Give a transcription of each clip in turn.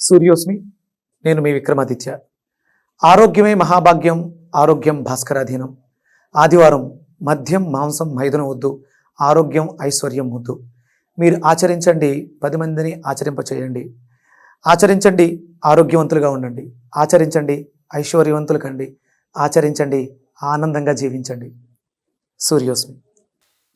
సూర్యోస్మి. నేను మీ విక్రమాదిత్య. ఆరోగ్యమే మహాభాగ్యం, ఆరోగ్యం భాస్కరాధీనం. ఆదివారం మద్యం మాంసం మైదనం వద్దు, ఆరోగ్యం ఐశ్వర్యం వద్దు. మీరు ఆచరించండి, 10 మందిని ఆచరింపచేయండి. ఆచరించండి, ఆరోగ్యవంతులుగా ఉండండి. ఆచరించండి, ఐశ్వర్యవంతులు కండి. ఆచరించండి, ఆనందంగా జీవించండి. సూర్యోస్మి.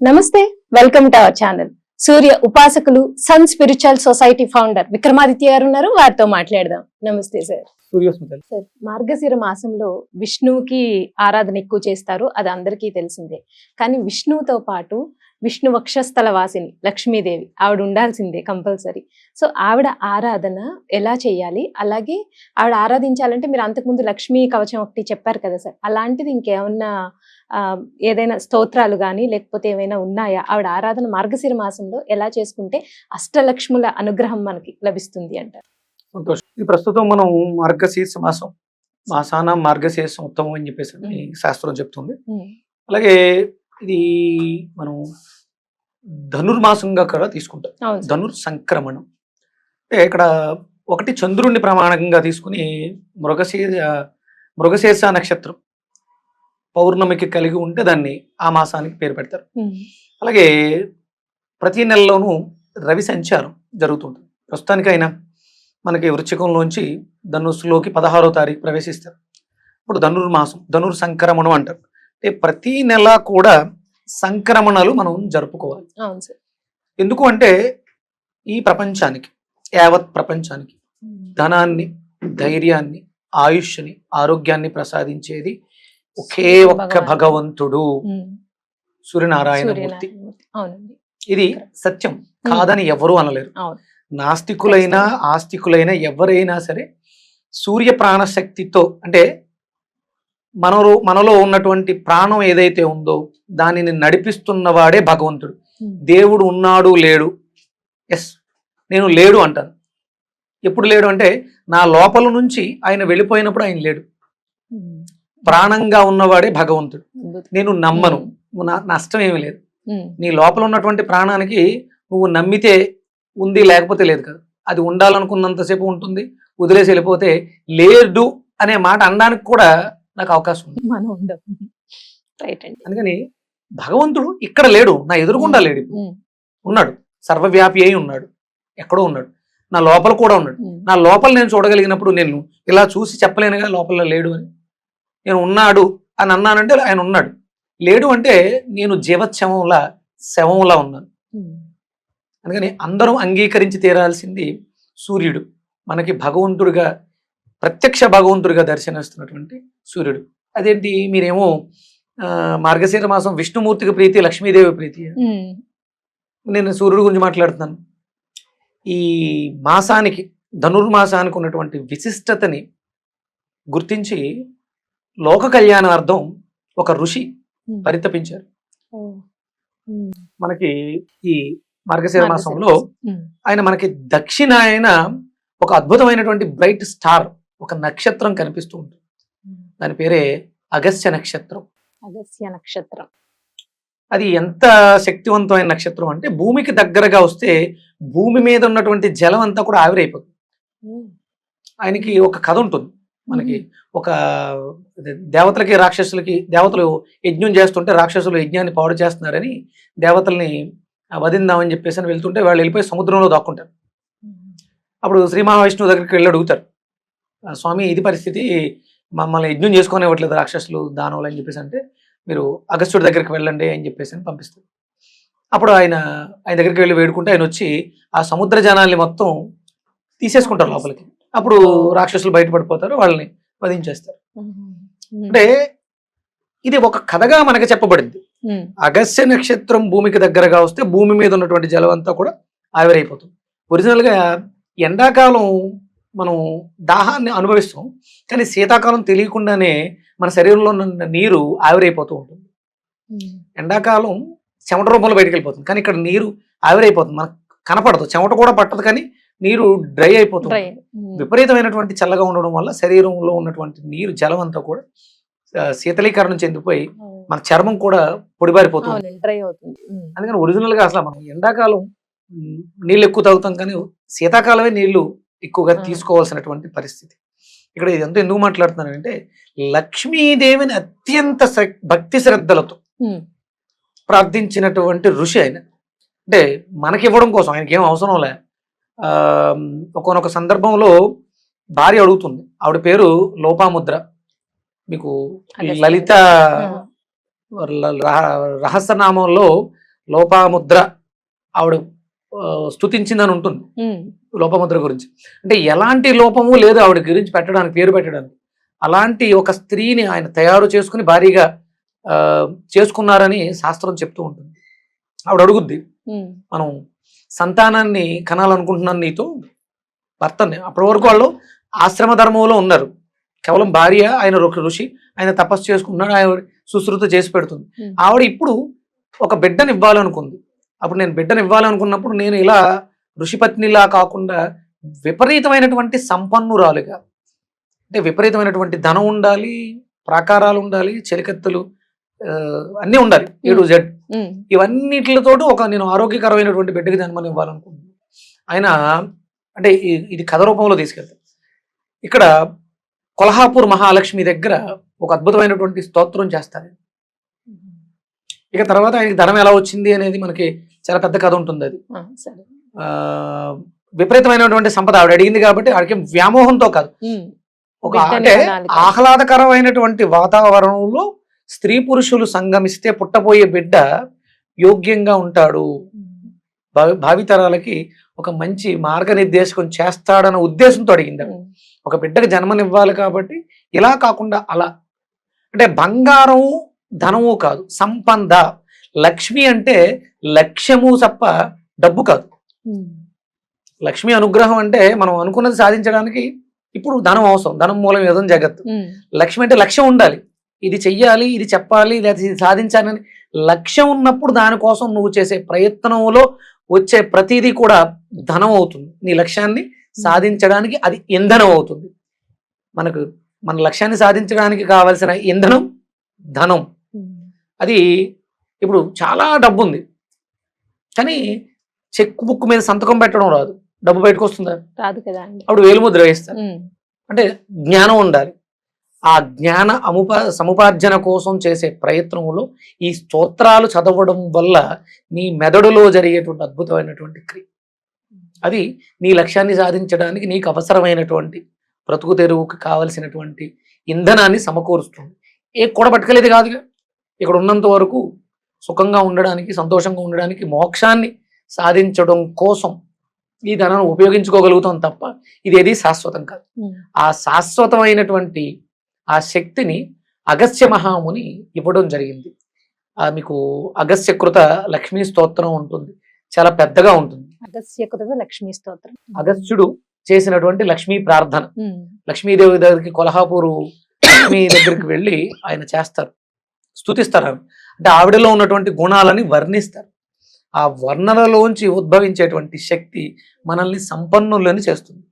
నమస్తే, welcome to our channel. Surya ఉపాసకులు sun spiritual society founder Vikramaditya గారు ఉన్నారు, వారితో మాట్లాడదాం. నమస్తే సార్. సూర్యోస్మి. సార్, మార్గశిర మాసంలో విష్ణువుకి ఆరాధన ఎక్కువ చేస్తారు, అది అందరికీ తెలిసిందే. కానీ విష్ణువుతో పాటు విష్ణు వక్షస్థల వాసిని లక్ష్మీదేవి ఆవిడ ఉండాల్సిందే కంపల్సరీ. సో ఆవిడ ఆరాధన ఎలా చేయాలి, అలాగే ఆవిడ ఆరాధించాలంటే మీరు అంతకుముందు లక్ష్మీ కవచం ఒకటి చెప్పారు కదా సార్, అలాంటిది ఇంకేమన్నా ఏదైనా స్తోత్రాలు కానీ లేకపోతే ఏమైనా ఉన్నాయా? ఆవిడ ఆరాధన మార్గశిర మాసంలో ఎలా చేసుకుంటే అష్టలక్ష్ముల అనుగ్రహం మనకి లభిస్తుంది అంటారు? సంతోషం. ఇది ప్రస్తుతం మనం మార్గశీర్ష మాసం, మాసాన మార్గశీర్షం ఉత్తమం అని చెప్పేసి శాస్త్రం చెప్తుంది. అలాగే ఇది మనం ధనుర్మాసంగా కూడా తీసుకుంటాం. ధనుర్ సంక్రమణం అంటే ఇక్కడ ఒకటి చంద్రుడిని ప్రమాణంగా తీసుకుని మృగశీర్ష నక్షత్రం పౌర్ణమికి కలిగి ఉంటే దాన్ని ఆ మాసానికి పేరు పెడతారు. అలాగే ప్రతి నెలలోనూ రవి సంచారం జరుగుతుంటుంది. ప్రస్తుతానికైనా మనకి వృశ్చికంలోంచి ధనుస్సులోకి 16వ తారీఖు ప్రవేశిస్తారు. ఇప్పుడు ధనుర్మాసం, ధనుర్ సంక్రమణం అంటారు. అంటే ప్రతి నెల కూడా సంక్రమణలు మనం జరుపుకోవాలి. ఎందుకు అంటే ఈ ప్రపంచానికి, యావత్ ప్రపంచానికి ధనాన్ని, ధైర్యాన్ని, ఆయుష్ని, ఆరోగ్యాన్ని ప్రసాదించేది ఒకే ఒక్క భగవంతుడు, సూర్యనారాయణమూర్తి. ఇది సత్యం కాదని ఎవరు అనలేరు. నాస్తికులైనా ఆస్తికులైనా ఎవరైనా సరే సూర్య ప్రాణశక్తితో, అంటే మనలో ఉన్నటువంటి ప్రాణం ఏదైతే ఉందో దానిని నడిపిస్తున్నవాడే భగవంతుడు. దేవుడు ఉన్నాడు లేడు, ఎస్ నేను లేడు అంటాను. ఎప్పుడు లేడు అంటే నా లోపల నుంచి ఆయన వెళ్ళిపోయినప్పుడు ఆయన లేడు. ప్రాణంగా ఉన్నవాడే భగవంతుడు. నేను నమ్మను, నష్టం ఏమీ లేదు. నీ లోపల ఉన్నటువంటి ప్రాణానికి నువ్వు నమ్మితే ఉంది, లేకపోతే లేదు కదా. అది ఉండాలనుకున్నంతసేపు ఉంటుంది, వదిలేసి వెళ్ళిపోతే లేదు అనే మాట అనడానికి కూడా నాకు అవకాశం ఉంది. అందుకని భగవంతుడు ఇక్కడ లేడు, నా ఎదురుగుండా లేడు. ఉన్నాడు, సర్వవ్యాపి అయి ఉన్నాడు, ఎక్కడో ఉన్నాడు, నా లోపల కూడా ఉన్నాడు. నా లోపల నేను చూడగలిగినప్పుడు నేను ఇలా చూసి చెప్పలేనుగా లోపల లేడు అని. నేను ఉన్నాడు అని అన్నానంటే ఆయన ఉన్నాడు. లేడు అంటే నేను జీవశవంలా, శవంలా ఉన్నాను. అందుకని అందరం అంగీకరించి తీరాల్సింది సూర్యుడు, మనకి భగవంతుడిగా, ప్రత్యక్ష భగవంతుడిగా దర్శనమిస్తున్నటువంటి సూర్యుడు. అదేంటి మీరేమో మార్గశీర మాసం విష్ణుమూర్తికి ప్రీతి, లక్ష్మీదేవి ప్రీతి. నేను సూర్యుడి గురించి మాట్లాడుతున్నాను. ఈ మాసానికి, ధనుర్మాసానికి ఉన్నటువంటి విశిష్టతని గుర్తించి లోక కళ్యాణార్థం ఒక ఋషి పరితపించారు. మనకి ఈ మార్గశిర మాసంలో ఆయన మనకి దక్షిణాయన ఒక అద్భుతమైనటువంటి బ్రైట్ స్టార్, ఒక నక్షత్రం కనిపిస్తూ ఉంటుంది. దాని పేరే అగస్త్య నక్షత్రం. అగస్త్య నక్షత్రం అది ఎంత శక్తివంతమైన నక్షత్రం అంటే భూమికి దగ్గరగా వస్తే భూమి మీద ఉన్నటువంటి జలం అంతా కూడా ఆవిరైపోతుంది. ఆయనకి ఒక కథ ఉంటుంది. మనకి ఒక దేవతలకి రాక్షసులకి, దేవతలు యజ్ఞం చేస్తుంటే రాక్షసులు యజ్ఞాన్ని పాడు చేస్తున్నారని దేవతల్ని వధిందామని చెప్పేసి వెళ్తుంటే వాళ్ళు వెళ్ళిపోయి సముద్రంలో దాక్కుంటారు. అప్పుడు శ్రీ మహావిష్ణువు దగ్గరికి వెళ్ళి అడుగుతారు, స్వామి ఇది పరిస్థితి, మమ్మల్ని యజ్ఞం చేసుకొని ఇవ్వట్లేదు రాక్షసులు, దానవులు అని చెప్పేసి. అంటే మీరు అగస్త్యుడి దగ్గరికి వెళ్ళండి అని చెప్పేసి అని పంపిస్తారు. అప్పుడు ఆయన దగ్గరికి వెళ్ళి వేడుకుంటే ఆయన వచ్చి ఆ సముద్ర జనాల్ని మొత్తం తీసేసుకుంటారు లోపలికి. అప్పుడు రాక్షసులు బయటపడిపోతారు, వాళ్ళని వధించేస్తారు. అంటే ఇది ఒక కథగా మనకి చెప్పబడింది. అగస్త్య నక్షత్రం భూమికి దగ్గరగా వస్తే భూమి మీద ఉన్నటువంటి జలం అంతా కూడా ఆవిరైపోతుంది. ఒరిజినల్ గా ఎండాకాలం మనం దాహాన్ని అనుభవిస్తాం, కానీ శీతాకాలం తెలియకుండానే మన శరీరంలో ఉన్న నీరు ఆవిరైపోతూ ఉంటుంది. ఎండాకాలం చెమట రూపంలో బయటకు వెళ్ళిపోతుంది, కానీ ఇక్కడ నీరు ఆవిరైపోతుంది, మనకు కనపడదు, చెమట కూడా పట్టదు, కానీ నీరు డ్రై అయిపోతుంది. విపరీతమైనటువంటి చల్లగా ఉండడం వల్ల శరీరంలో ఉన్నటువంటి నీరు, జలం అంతా కూడా శీతలీకరణం చెందిపోయి మన చర్మం కూడా పొడిబారిపోతుంది, డ్రై అవుతుంది. అందుకని ఒరిజినల్ గా అసలు మనం ఎండాకాలం నీళ్ళు ఎక్కువ తాగుతాం, కానీ శీతాకాలమే నీళ్లు ఎక్కువగా ఆ. తీసుకోవాల్సినటువంటి పరిస్థితి. ఇక్కడ ఇదంతా ఎందుకు మాట్లాడుతున్నానంటే లక్ష్మీదేవిని అత్యంత భక్తి శ్రద్ధలతో ప్రార్థించినటువంటి ఋషి ఆయన. అంటే మనకి ఇవ్వడం కోసం ఆయనకి ఏం అవసరం లే. ఒక్కొక్క సందర్భంలో భార్య అడుగుతుంది, ఆవిడ పేరు లోపాముద్ర. మీకు లలిత రహస్యనామంలో లోపాముద్ర ఆవిడ స్తుతించిందని ఉంటుంది లోపముద్ర గురించి. అంటే ఎలాంటి లోపము లేదు ఆవిడ గురించి పెట్టడానికి, పేరు పెట్టడానికి. అలాంటి ఒక స్త్రీని ఆయన తయారు చేసుకుని భారీగా చేసుకున్నారని శాస్త్రం చెప్తూ ఉంటుంది. ఆవిడ అడుగుద్ది, మనం సంతానాన్ని కనాలనుకుంటున్నాను నీతో, భర్తని. అప్పటి వరకు వాళ్ళు ఆశ్రమ ధర్మంలో ఉన్నారు, కేవలం భార్య, ఆయన ఒక ఋషి, ఆయన తపస్సు చేసుకుంటున్నాడు, ఆయన సుశ్రుత చేసి పెడుతుంది. ఆవిడ ఇప్పుడు ఒక బిడ్డని ఇవ్వాలనుకుంది. అప్పుడు నేను బిడ్డను ఇవ్వాలనుకున్నప్పుడు నేను ఇలా ఋషిపత్నిలా కాకుండా విపరీతమైనటువంటి సంపన్నురాలుగా, అంటే విపరీతమైనటువంటి ధనం ఉండాలి, ప్రాకారాలు ఉండాలి, చెలికత్తెలు అన్నీ ఉండాలి, A-Z. ఇవన్నిటితో నేను ఆరోగ్యకరమైనటువంటి బిడ్డకి జన్మని ఇవ్వాలనుకుంటున్నాను. ఆయన అంటే ఇది కథ రూపంలో తీసుకెళ్తాను. ఇక్కడ కొల్హాపూర్ మహాలక్ష్మి దగ్గర ఒక అద్భుతమైనటువంటి స్తోత్రం చేస్తారు. ఇక తర్వాత ఆయనకి ధనం ఎలా వచ్చింది అనేది మనకి చాలా పెద్ద కథ ఉంటుంది. అది విపరీతమైనటువంటి సంపద ఆవిడ అడిగింది కాబట్టి ఆవిడకి వ్యామోహంతో కాదు, ఒక అంటే ఆహ్లాదకరమైనటువంటి వాతావరణంలో స్త్రీ పురుషులు సంగమిస్తే పుట్టబోయే బిడ్డ యోగ్యంగా ఉంటాడు, భావితరాలకి ఒక మంచి మార్గనిర్దేశకం చేస్తాడన్న ఉద్దేశంతో అడిగింది. ఒక బిడ్డకు జన్మనివ్వాలి కాబట్టి ఇలా కాకుండా అలా, అంటే బంగారం ధనము కాదు, సంపద. లక్ష్మి అంటే లక్ష్యము తప్ప డబ్బు కాదు. లక్ష్మి అనుగ్రహం అంటే మనం అనుకున్నది సాధించడానికి ఇప్పుడు ధనం అవసరం, ధనం మూలం ఏదో జగత్తు. లక్ష్మి అంటే లక్ష్యం ఉండాలి, ఇది చెయ్యాలి, ఇది చెప్పాలి, లేదా ఇది సాధించాలని లక్ష్యం ఉన్నప్పుడు దానికోసం నువ్వు చేసే ప్రయత్నంలో వచ్చే ప్రతిదీ కూడా ధనం అవుతుంది. నీ లక్ష్యాన్ని సాధించడానికి అది ఇంధనం అవుతుంది. మన లక్ష్యాన్ని సాధించడానికి కావాల్సిన ఇంధనం ధనం. అది ఇప్పుడు చాలా డబ్బు ఉంది కానీ చెక్ బుక్ మీద సంతకం పెట్టడం రాదు, డబ్బు బయటకు వస్తుందా? రాదు కదా. అప్పుడు వేలుముద్ర వేస్తారు. అంటే జ్ఞానం ఉండాలి. ఆ జ్ఞాన సముపార్జన కోసం చేసే ప్రయత్నంలో ఈ స్తోత్రాలు చదవడం వల్ల నీ మెదడులో జరిగేటువంటి అద్భుతమైనటువంటి క్రియ, అది నీ లక్ష్యాన్ని సాధించడానికి నీకు అవసరమైనటువంటి బ్రతుకు తెరువుకు కావలసినటువంటి ఇంధనాన్ని సమకూరుస్తుంది. ఏ కూడా పట్టుకెళ్ళేది కాదుగా. ఇక్కడ ఉన్నంత వరకు సుఖంగా ఉండడానికి, సంతోషంగా ఉండడానికి, మోక్షాన్ని సాధించడం కోసం ఈ ధనాన్ని ఉపయోగించుకోగలుగుతాం తప్ప ఇదేది శాశ్వతం కాదు. ఆ శాశ్వతమైనటువంటి ఆ శక్తిని అగస్త్య మహాముని ఇవ్వడం జరిగింది. మీకు అగస్త్యకృత లక్ష్మీ స్తోత్రం ఉంటుంది, చాలా పెద్దగా ఉంటుంది. అగస్త్యకృత లక్ష్మీ స్తోత్రం, అగస్త్యుడు చేసినటువంటి లక్ష్మీ ప్రార్థన. లక్ష్మీదేవి దగ్గరికి, కొల్హాపూరు లక్ష్మీ దగ్గరికి వెళ్ళి ఆయన చేస్తారు, స్తుతిస్తారు. అంటే ఆవిడలో ఉన్నటువంటి గుణాలని వర్ణిస్తారు. ఆ వర్ణనలోంచి ఉద్భవించేటువంటి శక్తి మనల్ని సంపన్నులని చేస్తుంది.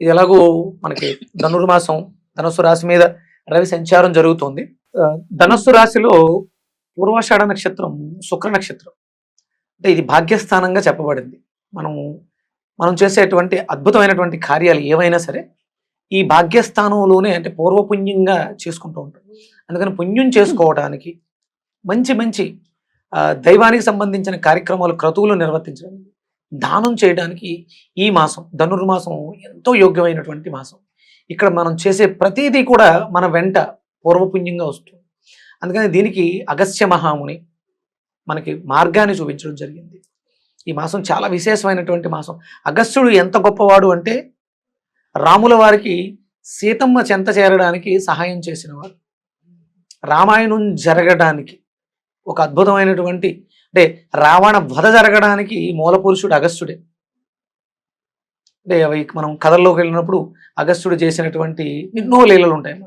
ఇది ఎలాగో మనకి ధనుర్మాసం ధనస్సు రాశి మీద రవి సంచారం జరుగుతుంది. ధనస్సు రాశిలో పూర్వాషాఢ నక్షత్రం శుక్ర నక్షత్రం, అంటే ఇది భాగ్యస్థానంగా చెప్పబడింది. మనం చేసేటువంటి అద్భుతమైనటువంటి కార్యాలు ఏవైనా సరే ఈ భాగ్యస్థానంలోనే, అంటే పూర్వపుణ్యంగా చేసుకుంటూ ఉంటాం. అందుకని పుణ్యం చేసుకోవడానికి మంచి దైవానికి సంబంధించిన కార్యక్రమాలు, క్రతువులు నిర్వర్తించడానికి, దానం చేయడానికి ఈ మాసం ధనుర్మాసం ఎంతో యోగ్యమైనటువంటి మాసం. ఇక్కడ మనం చేసే ప్రతిదీ కూడా మన వెంట పూర్వపుణ్యంగా వస్తుంది. అందుకని దీనికి అగస్త్య మహాముని మనకి మార్గాన్ని చూపించడం జరిగింది. ఈ మాసం చాలా విశేషమైనటువంటి మాసం. అగస్త్యుడు ఎంత గొప్పవాడు అంటే రాముల వారికి సీతమ్మ చెంత చేరడానికి సహాయం చేసినవాడు. రామాయణం జరగడానికి ఒక అద్భుతమైనటువంటి, అంటే రావణ వధ జరగడానికి మూల పురుషుడు అగస్త్యుడే. అంటే అవి మనం కథల్లోకి వెళ్ళినప్పుడు అగస్త్యుడు చేసినటువంటి ఎన్నో లీలలు ఉంటాయి.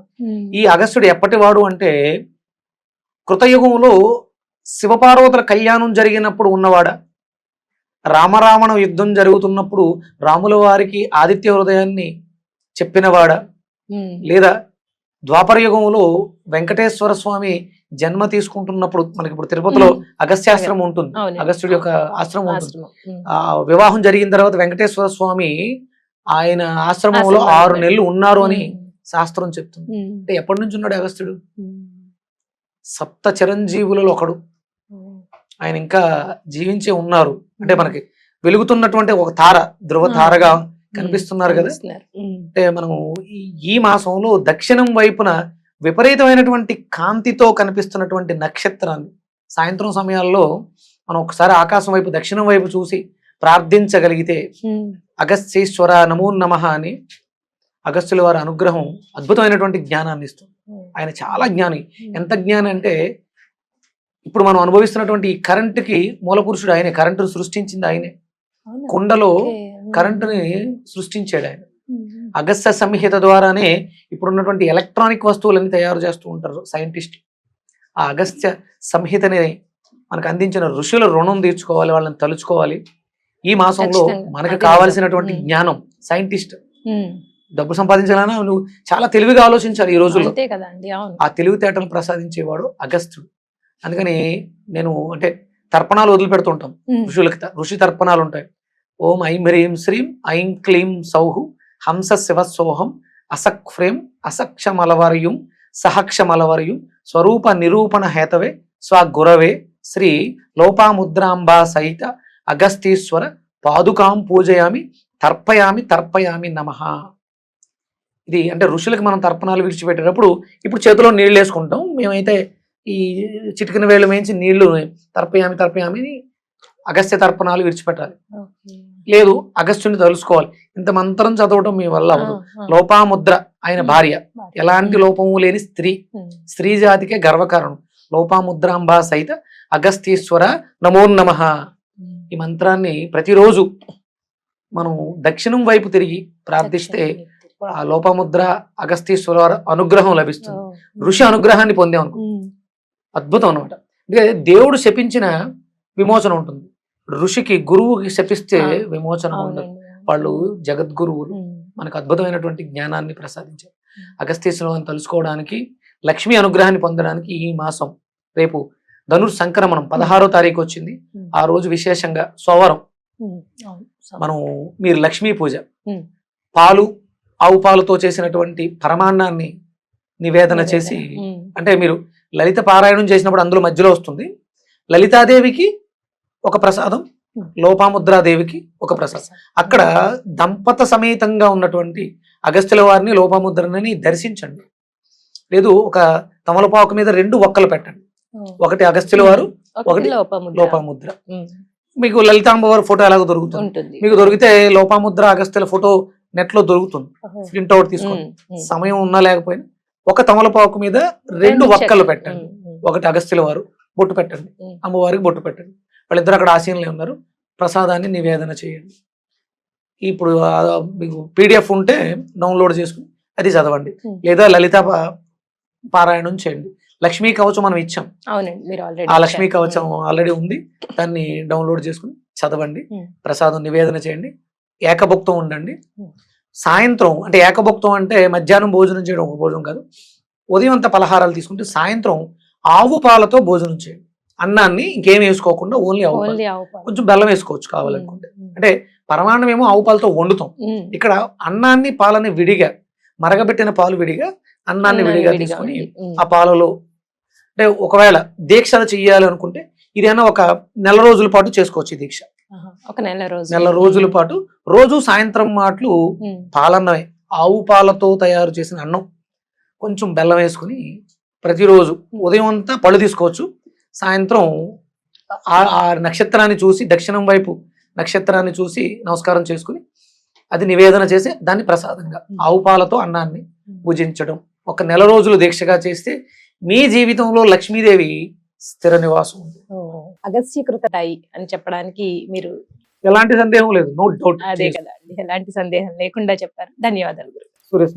ఈ అగస్త్యుడు ఎప్పటివాడు అంటే కృతయుగంలో శివపార్వతుల కళ్యాణం జరిగినప్పుడు ఉన్నవాడా, రామరావణ యుద్ధం జరుగుతున్నప్పుడు రాముల వారికి ఆదిత్య హృదయాన్ని చెప్పినవాడా, లేదా ద్వాపర యుగంలో వెంకటేశ్వర స్వామి జన్మ తీసుకుంటున్నప్పుడు మనకి ఇప్పుడు తిరుపతిలో అగస్త్యాశ్రమం ఉంటుంది, అగస్త్యుడి యొక్క ఆశ్రమం ఉంటుంది. ఆ వివాహం జరిగిన తర్వాత వెంకటేశ్వర స్వామి ఆయన ఆశ్రమంలో ఆశ్రమంలో 6 నెలలు ఉన్నారు అని ఉమ్, శాస్త్రం చెప్తుంది. ఉమ్, అంటే ఎప్పటి నుంచి ఉన్నాడు అగస్త్యుడు? ఉమ్, సప్త చిరంజీవులలో ఒకడు. ఉమ్, ఆయన ఇంకా జీవించే ఉన్నారు. అంటే మనకి వెలుగుతున్నటువంటి ఒక తార, ధ్రువ తారగా కనిపిస్తున్నారు కదా. కనిపిస్తున్నారు. ఉమ్, అంటే మనము ఈ మాసంలో దక్షిణం వైపున విపరీతమైనటువంటి కాంతితో కనిపిస్తున్నటువంటి నక్షత్రాన్ని సాయంత్రం సమయాల్లో మనం ఒకసారి ఆకాశం వైపు దక్షిణం వైపు చూసి ప్రార్థించగలిగితే ఉమ్, అగస్త్యేశ్వర నమో నమః అని అగస్త్యుల వారి అనుగ్రహం అద్భుతమైనటువంటి జ్ఞానాన్ని ఇస్తుంది. ఉమ్, ఆయన చాలా జ్ఞాని. ఎంత జ్ఞాని అంటే ఇప్పుడు మనం అనుభవిస్తున్నటువంటి ఈ కరెంటుకి మూల పురుషుడు ఆయనే. కరెంటును సృష్టించింది ఆయనే. అవునా? కుండలో ఓకే. ఉమ్, కరెంటుని సృష్టించాడు ఆయన. ఉమ్, అగస్త్య సంహిత ద్వారానే ఇప్పుడున్నటువంటి ఎలక్ట్రానిక్ వస్తువులన్నీ తయారు చేస్తూ ఉంటారు సైంటిస్ట్. ఆ అగస్త్య సంహితని మనకు అందించిన ఋషుల రుణం తీర్చుకోవాలి, వాళ్ళని తలుచుకోవాలి. ఈ మాసంలో ఖచ్చితంగా. మనకు అది కావాల్సినటువంటి నిజం. జ్ఞానం, సైంటిస్ట్ ఉమ్, డబ్బు సంపాదించాలన్నా నువ్వు చాలా తెలివిగా ఆలోచించాలి ఈ రోజుల్లో. అంతే కదా అండి. అవును. ఆ తెలివితేటలు ప్రసాదించేవాడు అగస్త్యుడు. అందుకని నేను అంటే తర్పణాలు వదిలిపెడుతుంటాం. ఉమ్, ఋషులకి ఋషి తర్పణాలు ఉంటాయి. ఓం ఐం హ్రీం శ్రీం ఐం క్లీం సౌహు హంస శివ సోహం అసక్ఫ్రేం అసక్షమలవర్యుం సహక్షమలవర్యుం స్వరూప నిరూపణ హేతవే స్వగురవే శ్రీ లోపాముద్రాంబా సహిత అగస్తీశ్వర పాదుకాం పూజయామి తర్పయామి నమః. ఇది అంటే ఋషులకు మనం తర్పణాలు విడిచిపెట్టేటప్పుడు ఇప్పుడు చేతిలో నీళ్ళు వేసుకుంటాం. మేమైతే ఈ చిటికిన వేళ్ళు వేయించి నీళ్లు తర్పయామి అని అగస్త్య తర్పణాలు విడిచిపెట్టాలి. ఓకే. లేదు అగస్త్యుని తలుసుకోవాలి. ఇంత మంత్రం చదవటం మీ వల్ల ఆ, అవ్వదు. ఆ, లోపాముద్ర ఆయన భార్య, భార్య. ఎలాంటి లోపము లేని స్త్రీ, ఉమ్, స్త్రీ జాతికే గర్వకారణం. లోపాముద్రాంబా సహిత అగస్తీశ్వర నమో నమః. ఉమ్. ఈ మంత్రాన్ని ప్రతిరోజు మనం దక్షిణం వైపు తిరిగి ప్రార్థిస్తే ఆ లోపముద్ర అగస్తీశ్వర వారి అనుగ్రహం లభిస్తుంది. ఓ. ఋషి అనుగ్రహాన్ని పొందామనుకో ఉమ్, అద్భుతం అనమాట. ఎందుకంటే దేవుడు శపించిన విమోచన ఉంటుంది. ఋషికి గురువుకి శపిస్తే ఆ, విమోచన ఉండదు. అవునండి. వాళ్ళు జగద్గురువులు, ఉమ్, మనకు అద్భుతమైనటువంటి జ్ఞానాన్ని ప్రసాదించారు. అగస్తీశ్వరుని తలుసుకోవడానికి, లక్ష్మీ అనుగ్రహాన్ని పొందడానికి ఈ మాసం రేపు ధనుర్ సంక్రమణం 16వ తారీఖు వచ్చింది. ఉమ్, ఆ రోజు విశేషంగా సోమవారం ఉమ్, అవును. మనం మీరు లక్ష్మీ పూజ, ఉమ్, పాలు ఆవు పాలతో చేసినటువంటి పరమాన్నాన్ని నివేదన చేసి, ఉమ్, అంటే మీరు లలిత పారాయణం చేసినప్పుడు అందులో మధ్యలో వస్తుంది లలితాదేవికి ఒక ప్రసాదం, లోపాముద్రాదేవికి ఒక ప్రసాదం. అక్కడ దంపత సమేతంగా ఉన్నటువంటి అగస్త్యుల వారిని లోపాముద్రని దర్శించండి. లేదు ఒక తమలపాకు మీద 2 ఒక్కలు పెట్టండి. ఓ. ఒకటి అగస్త్యుల వారు, ఒకటి లోపముద్ర. లోపాముద్ర. ఉమ్, మీకు లలితాంబవారి ఫోటో ఎలాగో దొరుకుతుంది. ఉంటుంది. మీకు దొరికితే లోపాముద్ర అగస్త్యుల ఫోటో నెట్ లో దొరుకుతుంది. ఓహో. ప్రింట్ అవుట్ తీసుకోండి. ఉమ్, ఉమ్. సమయం ఉన్నా లేకపోయినా ఒక తమలపాకు మీద 2 ఒక్కలు చెట్టు. పెట్టండి. ఉమ్, ఉమ్, ఒకటి అగస్త్యుల వారు, బొట్టు పెట్టండి. ఉమ్. అమ్మవారికి బొట్టు పెట్టండి. వాళ్ళిద్దరు అక్కడ ఆశీనులే ఉన్నారు. ప్రసాదాన్ని నివేదన చేయండి. ఇప్పుడు మీకు పీడిఎఫ్ ఉంటే డౌన్లోడ్ చేసుకుని అది చదవండి. ఉమ్. లేదా లలిత పారాయణం చేయండి. లక్ష్మీ కవచం మనం ఇచ్చాం. అవునండి. మీరు ఆల్రెడీ ఆ లక్ష్మీ కవచం ఆల్రెడీ ఉంది. దాన్ని డౌన్లోడ్ చేసుకుని చదవండి. ఉమ్. ప్రసాదం నివేదన చేయండి. ఏకభుక్తం ఉండండి. ఉమ్. సాయంత్రం అంటే ఏకభుక్తం అంటే మధ్యాహ్నం భోజనం చేయడం ఒక భోజనం కాదు. ఉదయం అంతా పలహారాలు తీసుకుంటే సాయంత్రం ఆవు పాలతో భోజనం చేయండి. అన్నాన్ని ఇంకేం వేసుకోకుండా ఓన్లీ ఆవు పాలు. ఓన్లీ ఆవు పాలు. కొంచెం బెల్లం వేసుకోవచ్చు కావాలనుకుంటే. ఉమ్, అంటే పరమాన్నం ఏమో ఆవు పాలతో వండుతాం. ఉమ్. ఇక్కడ అన్నాన్ని పాలని విడిగా, మరగబెట్టిన పాలు విడిగా, అన్నాన్ని విడిగా విడిగా తీసుకొని ఉంది. ఉమ్. ఆ పాలలో అంటే ఒకవేళ దీక్షలు చెయ్యాలి అనుకుంటే ఇదైనా ఒక నెల రోజుల పాటు చేసుకోవచ్చు. ఈ దీక్ష ఆహా. ఒక నెల రోజు. నెల రోజుల పాటు రోజు సాయంత్రం మాటలు ఉమ్, పాలన్నమే, ఆవు పాలతో తయారు చేసిన అన్నం, కొంచెం బెల్లం వేసుకుని ప్రతిరోజు ఉదయం అంతా పళ్ళు తీసుకోవచ్చు. సాయంత్రం ఆ నక్షత్రాన్ని చూసి, దక్షిణం వైపు నక్షత్రాన్ని చూసి నమస్కారం చేసుకుని అది నివేదన చేసి దాన్ని ప్రసాదంగా ఆవు పాలతో అన్నాన్ని భుజించడం ఒక నెల రోజులు దీక్షగా చేస్తే మీ జీవితంలో లక్ష్మీదేవి స్థిర నివాసం ఉంది. ఓ. అగస్త్యకృతాయి అని చెప్పడానికి మీరు ఎలాంటి సందేహం లేదు. No doubt. అదే కదా అండి, ఎలాంటి సందేహం లేకుండా చెప్పారు. ధన్యవాదాలు గురు. సురేష్